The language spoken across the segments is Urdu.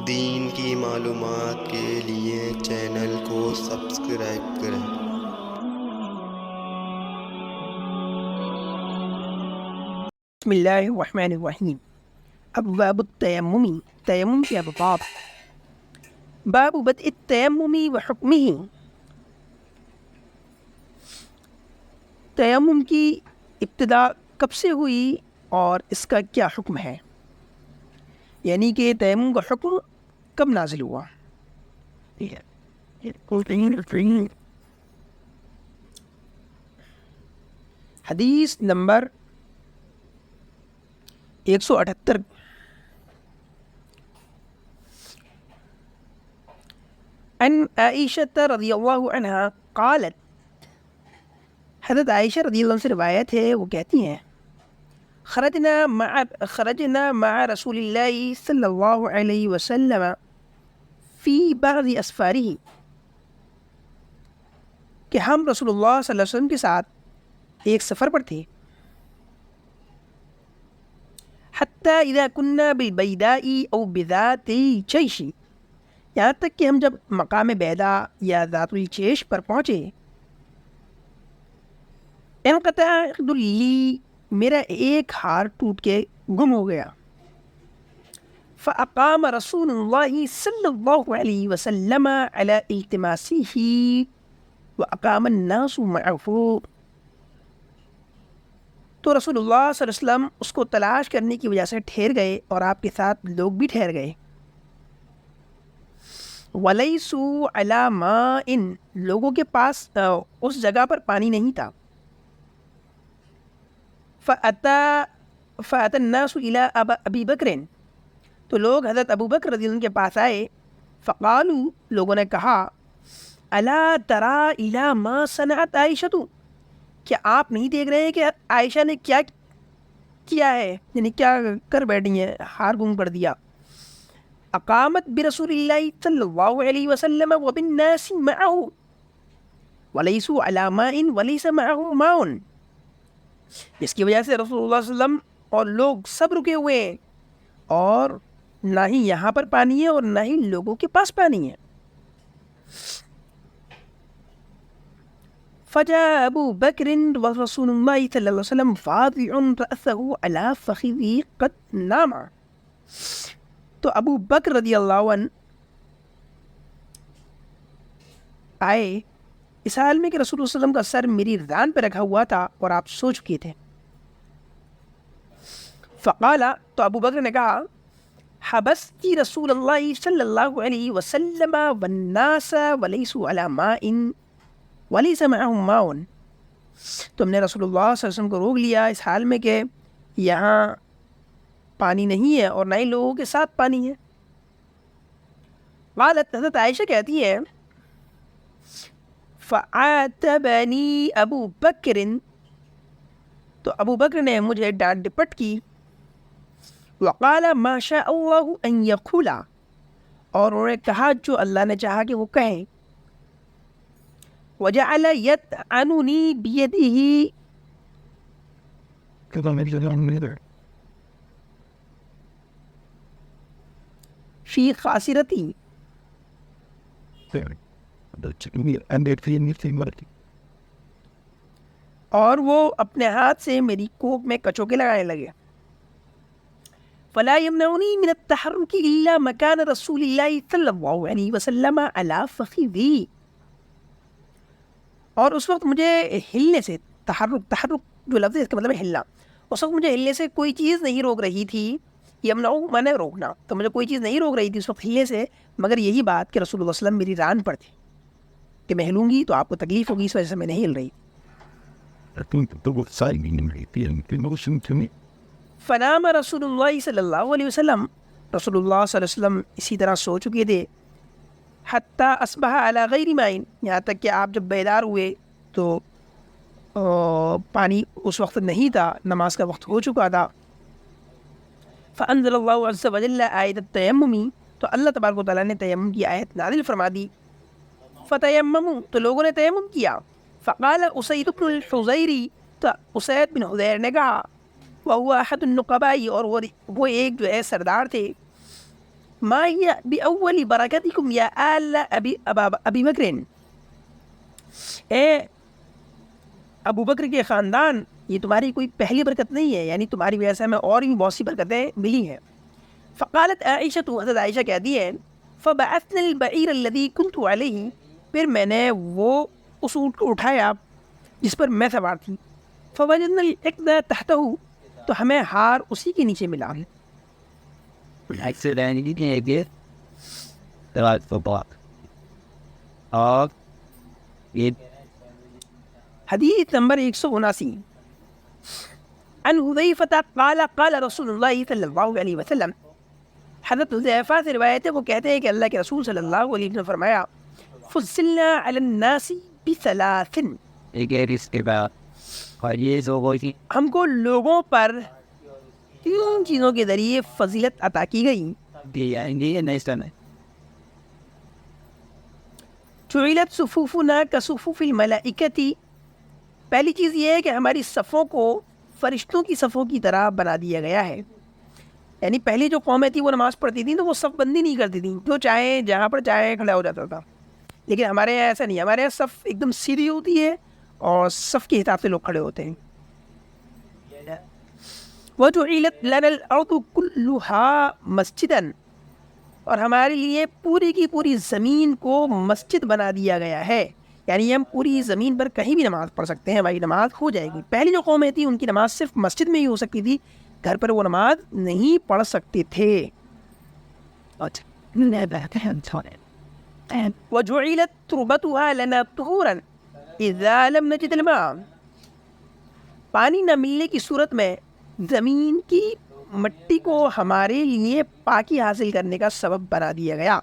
دین کی معلومات کے لیے چینل کو سبسکرائب کریں۔ بسم اللہ الرحمن الرحیم۔ ابواب التیمم، تیمم کے ابواب۔ باب بدء التیمم و حکمہ، تیمم کی ابتدا کب سے ہوئی اور اس کا کیا حکم ہے، یعنی کہ تیمم کا حکم کب نازل ہوا۔ حدیث نمبر 178۔ عن عائشہ رضی اللہ عنہا قالت، حضرت عائشہ رضی اللہ عنہ سے روایت ہے، وہ کہتی ہیں خرجنا مع رسول اللہ صلی اللہ علیہ وسلم فی بعض اسفارہ، کہ ہم رسول اللہ صلی اللہ علیہ وسلم کے ساتھ ایک سفر پر تھے، حتی اذا کننا بالبیداء او بذات الجیش، یہاں تک کہ ہم جب مقام بیدا یا ذات الجیش پر پہنچے، انقطع عقد لی، میرا ایک ہار ٹوٹ کے گم ہو گیا، فاقام رسول اللہ صلی اللہ علیہ وسلم علی التماسہ واقام الناس معہ، تو رسول اللہ صلی اللہ علیہ وسلم اس کو تلاش کرنے کی وجہ سے ٹھہر گئے اور آپ کے ساتھ لوگ بھی ٹھہر گئے۔ وَلَيْسُوا عَلَى مَاءٍ، لوگوں کے پاس اس جگہ پر پانی نہیں تھا۔ فَأَتَى النَّاسُ إِلَىٰ أَبِي بَكْرٍ، تو لوگ حضرت ابو بکر رضی اللہ عنہ کے پاس آئے، فقالوا، لوگوں نے کہا، أَلَا تَرَىٰ إِلَىٰ مَا صَنَعَتْ عَائِشَةُ، کیا آپ نہیں دیکھ رہے ہیں کہ عائشہ نے کیا کیا ہے، یعنی کیا کر بیٹھی ہیں، ہار گم کر دیا۔ اقامت برسول اللہ صلی اللہ علیہ وسلم وبالناس معه وليسوا على ماء وليس معه ماء، جس کی وجہ سے رسول اللہ صلی اللہ علیہ وسلم اور لوگ سب رکے ہوئے ہیں اور نہ ہی یہاں پر پانی ہے اور نہ ہی لوگوں کے پاس پانی ہے۔ فجاء ابو بکر ورسول اللہ صلی اللہ علیہ وسلم واضع رأسه على فخذه قد نام، تو ابو بکر رضی اللہ عنہ آئے اس حال میں کہ رسول اللہ صلی اللہ علیہ وسلم کا سر میری ران پہ رکھا ہوا تھا اور آپ سو چکے تھے۔ فقال، تو ابو بکر نے کہا، حبستی رسول اللہ صلی اللہ علیہ وسلم والناس وليسوا على ماء وليس معهم ماء، تم نے رسول اللہ صلی اللہ علیہ وسلم کو روک لیا اس حال میں کہ یہاں پانی نہیں ہے اور نہ ہی لوگوں کے ساتھ پانی ہے۔ قالت، حضرت عائشہ کہتی ہے، فعاتبنی ابو بکر، تو ابو بکر نے مجھے ڈانٹ ڈپٹ کی، وقال ما شاء اللہ ان یقولا، اور انہوں نے کہا جو اللہ نے چاہا کہ وہ کہیں، وجعل یطعننی بیدہ فی خاصرتی، اور وہ اپنے ہاتھ سے میری کوکھ میں کچوکے لگانے لگے۔ فلا یمنعنی من التحرک الا مکان رسول اللہ صلی اللہ علیہ وسلم علی فخذی، اور اس وقت مجھے ہلنے سے، تحرک جو لفظ ہے اس کا مطلب ہے ہلنا، اس وقت مجھے ہلنے سے کوئی چیز نہیں روک رہی تھی، یمنعو میں نے روکنا، تو مجھے کوئی چیز نہیں روک رہی تھی اس وقت ہلنے سے، مگر یہی بات کہ رسول اللہ صلی اللہ علیہ وسلم میری ران پر تھی کہ میں ہلوں گی تو آپ کو تکلیف ہوگی، اس وجہ سے میں نہیں ہل رہی۔ فنام رسول اللہ صلی اللہ علیہ وسلم، رسول اللہ صلی اللہ علیہ وسلم اسی طرح سو چکے تھے، حتی اصبح علی غیر ماء، یہاں تک کہ آپ جب بیدار ہوئے تو پانی اس وقت نہیں تھا، نماز کا وقت ہو چکا تھا۔ فانزل اللہ عز وجل آیت التیمم، تو اللہ تبارک و تعالیٰ نے تیمم کی آیت نازل فرما دی۔ فتیمموا، تو لوگوں نے تیمم کیا۔ فقال اسید بن الحضیری، تو اسید بن حضیر نے کہا، وہو احد النقباء، اور وہ ایک جو ہے سردار تھے، ما هي بأول بركتكم يا آل ابی بکر، اے ابو بکر کے خاندان، یہ تمہاری کوئی پہلی برکت نہیں ہے، یعنی تمہاری وجہ سے ہمیں اور بھی بہت سی برکتیں ملی ہیں. فقالت عائشہ، حضرت عائشہ کہتی ہے فبعثنا البعیر الذی كنت علیہ، پھر میں نے وہ اس اونٹ کو اٹھایا جس پر میں سوار تھی. فوجدنا العقد تحتہ، تو ہمیں ہار اسی کے نیچے ملا. حدیث نمبر 179. عن حذیفہ قال قال رسول اللہ صلی اللہ علیہ وسلم، حضرت حذیفہ سے روایت ہے، وہ کہتے ہیں کہ اللہ کے رسول صلی اللہ علیہ وسلم نے فرمایا فضلنا علی الناس بثلاث، ہم کو لوگوں پر 3 چیزوں کے ذریعے فضیلت عطا کی گئی. جعلت صفوفنا کصفوف الملائکۃ، پہلی چیز یہ ہے کہ ہماری صفوں کو فرشتوں کی صفوں کی طرح بنا دیا گیا ہے. یعنی پہلی جو قومیں تھیں وہ نماز پڑھتی تھیں تو وہ صف بندی نہیں کرتی تھیں، جو چاہے جہاں پر چاہے کھڑا ہو جاتا تھا. لیکن ہمارے یہاں ایسا نہیں، ہمارے یہاں صف ایک دم سیدھی ہوتی ہے اور صف کے حساب سے لوگ کھڑے ہوتے ہیں. وَجُعِلَتْ لَنَا الْأَرْضُ كُلُّهَا مَسْجِدًا، اور ہمارے لیے پوری کی پوری زمین کو مسجد بنا دیا گیا ہے. یعنی ہم پوری زمین پر کہیں بھی نماز پڑھ سکتے ہیں، ہماری نماز ہو جائے گی. پہلی جو قومیں تھیں ان کی نماز صرف مسجد میں ہی ہو سکتی تھی، گھر پر وہ نماز نہیں پڑھ سکتے تھے. وَجُعِلَتْ تُرْبَتُهَا لَنَا طُهُورًا إِذَا لَمْ نَجِدْ الْمَاءَ، پانی نہ ملنے کی صورت میں زمین کی مٹی کو ہمارے لیے پاکی حاصل کرنے کا سبب بنا دیا گیا.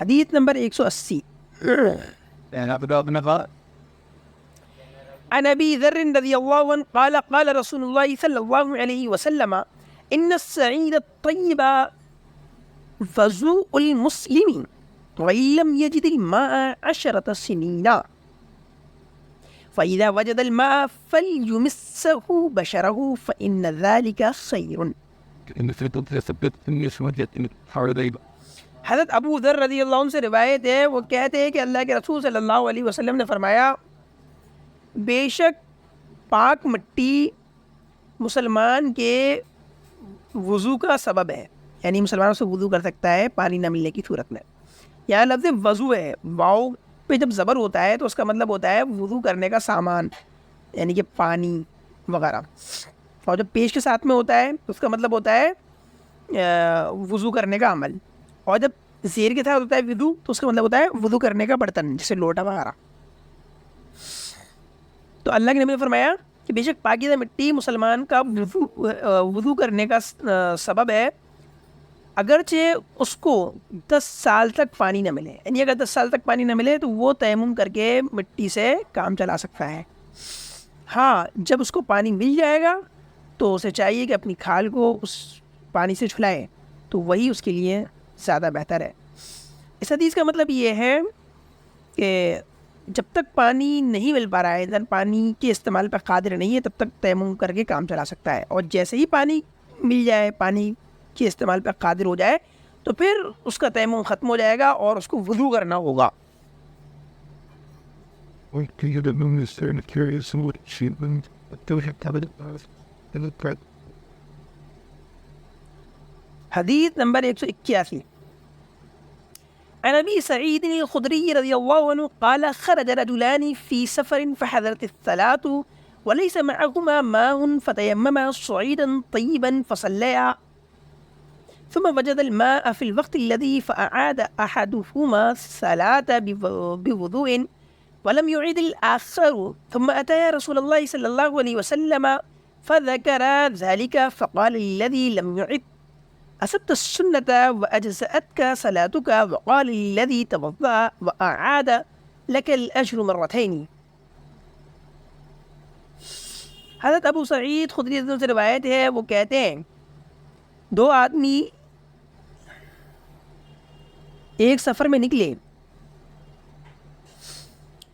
حدیث نمبر 180. عن ابی ذر رضی اللہ عنہ قال قال رسول اللہ صلی اللہ علیہ وسلم ان السعید الطیب وضوء المسلم وإن لم يجد الماء 10 سنين فإذا وجد الماء فليمسه بشره فإن ذلك خير. حضرت ابو ذر رضی اللہ عنہ سے روایت ہے، وہ کہتے ہیں کہ اللہ کے رسول صلی اللہ علیہ وسلم نے فرمایا بے شک پاک مٹی مسلمان کے وضو کا سبب ہے، یعنی مسلمان سے وضو کر سکتا ہے پانی نہ ملنے کی صورت میں. یہاں لفظ وضو ہے، واؤ پہ جب زبر ہوتا ہے تو اس کا مطلب ہوتا ہے وضو کرنے کا سامان، یعنی کہ پانی وغیرہ. اور جب پیش کے ساتھ میں ہوتا ہے تو اس کا مطلب ہوتا ہے وضو کرنے کا عمل. اور جب زیر کے ساتھ ہوتا ہے وضو تو اس کا مطلب ہوتا ہے وضو کرنے کا برتن، جیسے لوٹا وغیرہ. تو اللہ کے نبی نے فرمایا کہ بے شک پاکیزہ مٹی مسلمان کا وضو کرنے کا سبب ہے، اگرچہ اس کو 10 سال تک پانی نہ ملے. یعنی اگر 10 سال تک پانی نہ ملے تو وہ تیمم کر کے مٹی سے کام چلا سکتا ہے. ہاں جب اس کو پانی مل جائے گا تو اسے چاہیے کہ اپنی کھال کو اس پانی سے چھلائے، تو وہی اس کے لیے زیادہ بہتر ہے. اس حدیث کا مطلب یہ ہے کہ جب تک پانی نہیں مل پا رہا ہے، انسان پانی کے استعمال پر قادر نہیں ہے، تب تک تیمم کر کے کام چلا سکتا ہے. اور جیسے ہی پانی مل جائے، پانی کے استعمال پر قادر ہو جائے، تو پھر اس کا تیمم ختم ہو جائے گا اور اس کو وضو کرنا ہوگا. حدیث نمبر 181. عن ابي سعيد الخدري رضي الله عنه قال خرج رجلان في سفر فحضرت الصلاة وليس معهما ماء فتيمما صعيدا طيبا فصليا ثم وجد الماء في الوقت الذي فأعاد أحدهما الصلاة بوضوء ولم يعيد الآخر ثم أتى رسول الله صلى الله عليه وسلم فذكر ذلك فقال الذي لم يعد أصبت السنة وأجزأتك صلاتك وقال الذي توضأ وأعاد لك الأجر مرتين. حضرت ابو سعید خدری رضی اللہ عنہ سے روایت ہے، وہ کہتے ہیں 2 آدمی ایک سفر میں نکلے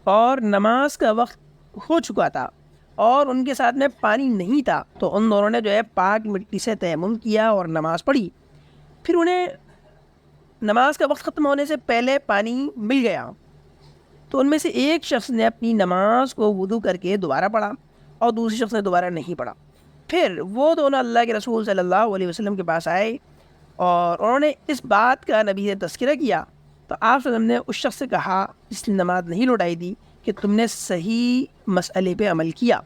اور نماز کا وقت ہو چکا تھا اور ان کے ساتھ میں پانی نہیں تھا، تو ان دونوں نے جو ہے پاک مٹی سے تیمم کیا اور نماز پڑھی۔ پھر انہیں نماز کا وقت ختم ہونے سے پہلے پانی مل گیا، تو ان میں سے ایک شخص نے اپنی نماز کو وضو کر کے دوبارہ پڑھا اور دوسری شخص نے دوبارہ نہیں پڑھا۔ پھر وہ دونوں اللہ کے رسول صلی اللہ علیہ وسلم کے پاس آئے اور انہوں نے اس بات کا نبی سے تذکرہ کیا، تو آپ صلی اللہ علیہ وسلم نے اس شخص سے کہا جس نے نماز نہیں لوٹائی دی کہ تم نے صحیح مسئلے پہ عمل کیا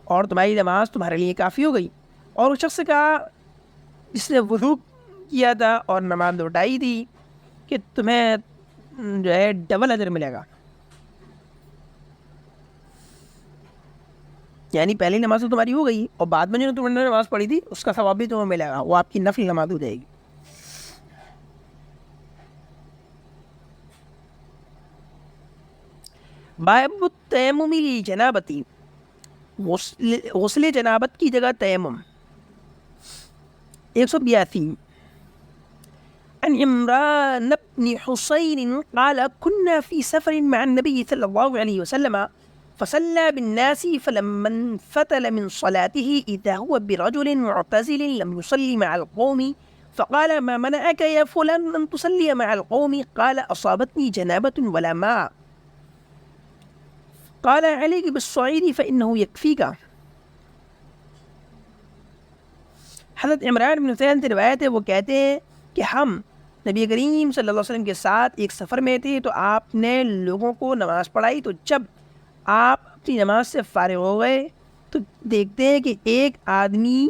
اور تمہاری نماز تمہارے لیے کافی ہو گئی۔ اور اس شخص سے کہا جس نے وضو کیا تھا اور نماز لوٹائی تھی کہ تمہیں جو ہے ڈبل اجر ملے گا، یعنی پہلی نماز تو تمہاری ہو گئی اور بعد میں جو تم نے نماز پڑھی تھی اس کا ثواب بھی تمہیں ملے گا، وہ آپ کی نفل نماز ہو جائے گی۔ باب التیمم للجنابتی، غسل جنابت کی جگہ تیمم۔ 182 عن عمران بن حسين قال كنا في سفر مع النبي صلى الله عليه وسلم فصلى بالناس فلما انفتل من صلاته إذا هو برجل معتزل لم يصلي مع القوم فقال ما منعك يا فلان أن تصلي مع القوم؟ قال أصابتني جنابة ولا ماء، قال عليك بالصعيد فإنه يكفيك۔ حضرت عمران بن حسین سے روایت ہے، وہ کہتے ہیں کہ ہم نبی کریم صلی اللہ علیہ وسلم کے ساتھ ایک سفر میں تھے، تو آپ نے لوگوں کو نماز پڑھائی، تو جب آپ اپنی نماز سے فارغ ہو گئے تو دیکھتے ہیں کہ ایک آدمی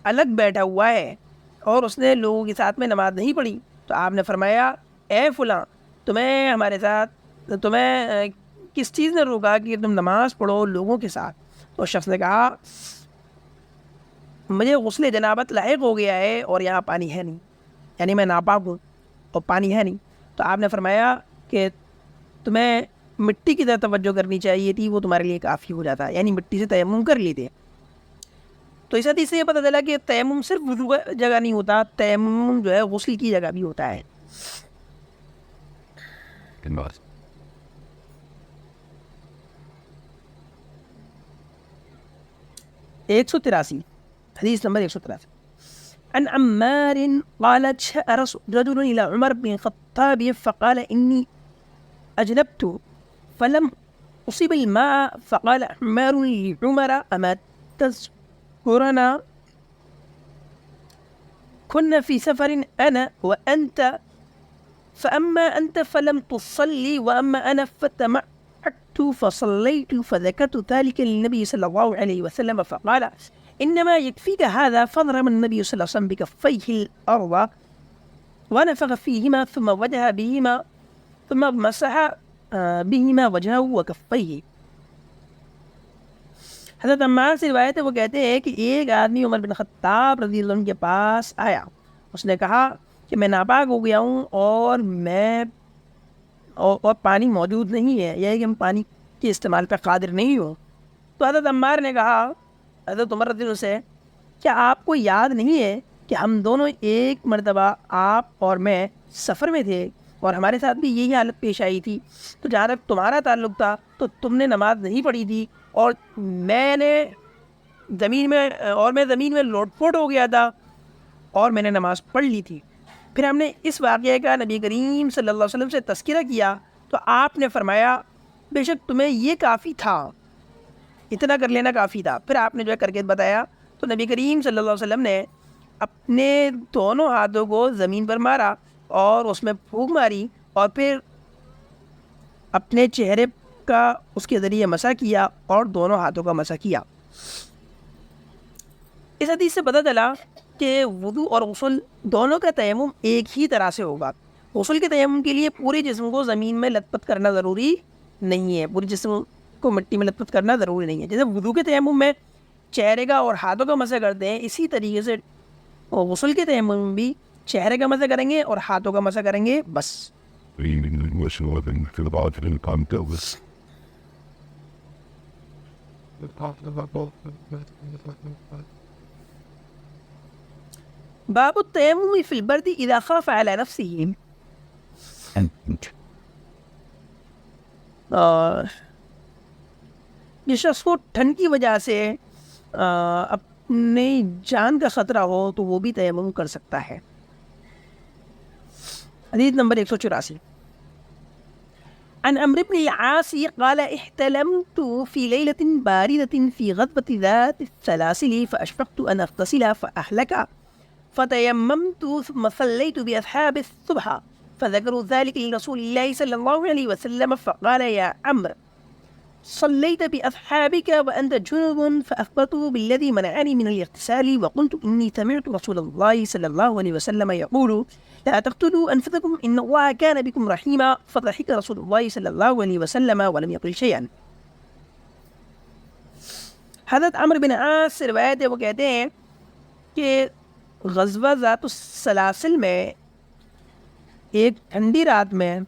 الگ بیٹھا ہوا ہے اور اس نے لوگوں کے ساتھ میں نماز نہیں پڑھی، تو آپ نے فرمایا اے فلاں، تمہیں ہمارے ساتھ تمہیں کس چیز نے روکا کہ تم نماز پڑھو لوگوں کے ساتھ؟ تو اس شخص نے کہا مجھے غسل جنابت لاحق ہو گیا ہے اور یہاں پانی ہے نہیں، یعنی میں ناپاک ہوں اور پانی ہے نہیں۔ تو آپ نے فرمایا کہ تمہیں مٹی کی طرف توجہ کرنی چاہیے تھی، وہ تمہارے لیے کافی ہو جاتا، یعنی مٹی سے تیمم کر لیتے۔ تو اس حدیث سے یہ پتہ چلا کہ تیمم صرف وضو کی جگہ نہیں ہوتا، تیمم جو ہے غسل کی جگہ بھی ہوتا ہے۔ 183 حدیث نمبر 183 عن عمار قال جاء رجل إلى عمر بن الخطاب فقال إني أجنبت فلم أصيب الماء، فقال عمار لعمر أما تذكرنا كنا في سفر أنا وأنت، فأما أنت فلم تصلي وأما أنا فتمعت فصليت، فذكرت ذلك للنبي صلى الله عليه وسلم فقال إنما يكفيك هذا، فضرب النبي صلى الله عليه وسلم بكفيه الأرض ونفخ فيهما ثم وجه بهما ثم مسح بهما وجهه وكفيه۔ حضرت عمار سے روایت ہے، وہ کہتے ہیں کہ ایک آدمی عمر بن خطاب رضی اللہ عنہ کے پاس آیا، اس نے کہا کہ میں ناپاک ہو گیا ہوں اور پانی موجود نہیں ہے، یہ کہ ہم پانی کے استعمال پہ قادر نہیں ہوں۔ تو حضرت عمار نے کہا حضرت عمر رضی اللہ عنہ سے، کیا آپ کو یاد نہیں ہے کہ ہم دونوں ایک مرتبہ آپ اور میں سفر میں تھے اور ہمارے ساتھ بھی یہی حالت پیش آئی تھی، تو جہاں تک تمہارا تعلق تھا تو تم نے نماز نہیں پڑھی تھی اور میں زمین میں لوٹ پوٹ ہو گیا تھا اور میں نے نماز پڑھ لی تھی۔ پھر ہم نے اس واقعے کا نبی کریم صلی اللہ علیہ وسلم سے تذکرہ کیا، تو آپ نے فرمایا بے شک تمہیں یہ کافی تھا، اتنا کر لینا کافی تھا۔ پھر آپ نے جو ہے کر کے بتایا، تو نبی کریم صلی اللہ علیہ وسلم نے اپنے دونوں ہاتھوں کو زمین پر مارا اور اس میں پھونک ماری اور پھر اپنے چہرے کا اس کے ذریعے مسح کیا اور دونوں ہاتھوں کا مسح کیا۔ اس حدیث سے پتہ چلا کہ وضو اور غسل دونوں کا تیمم ایک ہی طرح سے ہوگا۔ غسل کے تیمم کے لیے پورے جسم کو زمین میں لت پت کرنا ضروری نہیں ہے، پورے جسم کو مٹی میں لت پت کرنا ضروری نہیں ہے۔ جیسے وضو کے تیمم میں چہرے کا اور ہاتھوں کا مسح کرتے ہیں، اسی طریقے سے غسل کے تیمم میں بھی چہرے کا مسح کریں گے اور ہاتھوں کا مسح کریں گے بس۔ باب التیمم فی البرد اذا خاف علی نفسہ۔ جس شخص کو ٹھنڈ کی وجہ سے اپنی جان کا خطرہ ہو تو وہ بھی تیمم کر سکتا ہے. حدیث نمبر 184. عن عمرو بن العاص قال احتلمت في ليلة باردة في غضبة ذات السلاسل فأشفقت أن أغتسل فأهلك فتيممت ثم صليت بأصحاب الصبح فذكروا ذلك لرسول الله صلى الله عليه وسلم فقال يا عمرو صليت بأصحابك وأنت جنب فأخبرته بالذي منعني من الاغتسال وقلت إني سمعت رسول الله صلى الله عليه وسلم يقول لا تقتلوا أنفسكم إن الله كان بكم رحيما فضحك رسول الله صلى الله عليه وسلم ولم يقل شيئا. حضرت عمرو بن عاص سے روایت ہے، وہ کہتے ہیں کہ غزوہ ذات السلاسل میں ایک ٹھنڈی رات میں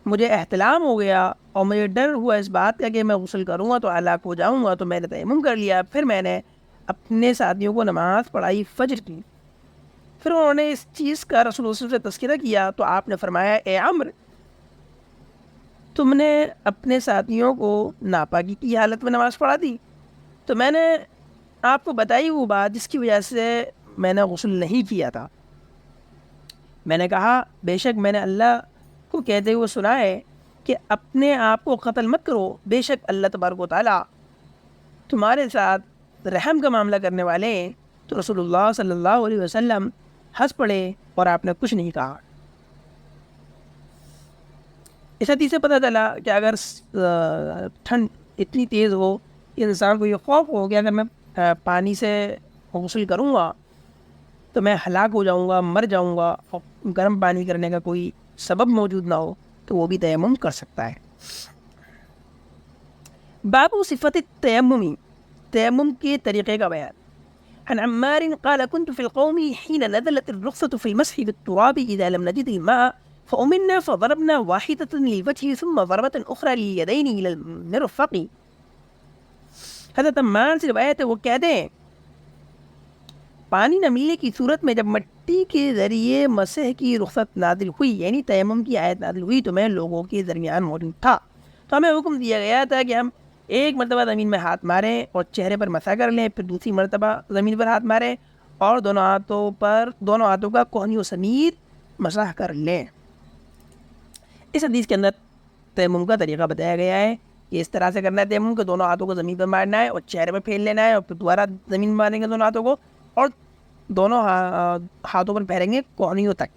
مجھے احتلام ہو گیا اور مجھے ڈر ہوا اس بات کا کہ میں غسل کروں گا تو ہلاک ہو جاؤں گا، تو میں نے تیمم کر لیا. پھر میں نے اپنے ساتھیوں کو نماز پڑھائی فجر کی. پھر انہوں نے اس چیز کا رسول اللہ صلی اللہ علیہ وسلم سے تذکرہ کیا تو آپ نے فرمایا اے عمرو تم نے اپنے ساتھیوں کو ناپاکی کی حالت میں نماز پڑھا دی. تو میں نے آپ کو بتائی وہ بات جس کی وجہ سے میں نے غسل نہیں کیا تھا. میں نے کہا بے شک میں نے اللہ کو کہتے ہوئے سنا ہے کہ اپنے آپ کو قتل مت کرو، بے شک اللہ تبارک و تعالیٰ تمہارے ساتھ رحم کا معاملہ کرنے والے ہیں. تو رسول اللہ صلی اللہ علیہ وسلم ہنس پڑے اور آپ نے کچھ نہیں کہا. اس حدیث سے پتہ چلا کہ اگر ٹھنڈ اتنی تیز ہو انسان کو یہ خوف ہو کہ اگر میں پانی سے غسل کروں گا تو میں ہلاک ہو جاؤں گا، مر جاؤں گا، اور گرم پانی کرنے کا کوئی سبب موجود نہ ہو تو وہ بھی تیمم کر سکتا ہے. باب صفت التیمم، تیمم کے طریقے کا بیان. عن عمار قال كنت في القوم حين نزلت الرخصة في المسح بالتراب إذا لم نجد الماء فأمنا فضربنا واحدة للوجه ثم ضربة أخرى لليدين إلى المرفق. حضرت عمار سے روایت ہے، وہ کہتے ہیں پانی نہ ملنے کی صورت میں جب مٹی کے ذریعے مسح کی رخصت نازل ہوئی یعنی تیمم کی آیت نازل ہوئی تو میں لوگوں کے درمیان موجود تھا. تو ہمیں حکم دیا گیا تھا کہ ہم ایک مرتبہ زمین میں ہاتھ ماریں اور چہرے پر مسح کر لیں، پھر دوسری مرتبہ زمین پر ہاتھ ماریں اور دونوں ہاتھوں کا کوہنیوں سمیت مسح کر لیں. اس حدیث کے اندر تیمم کا طریقہ بتایا گیا ہے کہ اس طرح سے کرنا ہے تیمم کہ دونوں ہاتھوں کو زمین پر مارنا ہے اور چہرے پر پھیر لینا ہے اور پھر دوبارہ زمین میں ماریں گے دونوں ہاتھوں کو اور دونوں ہاتھوں پر پھیریں گے کوہنیوں تک.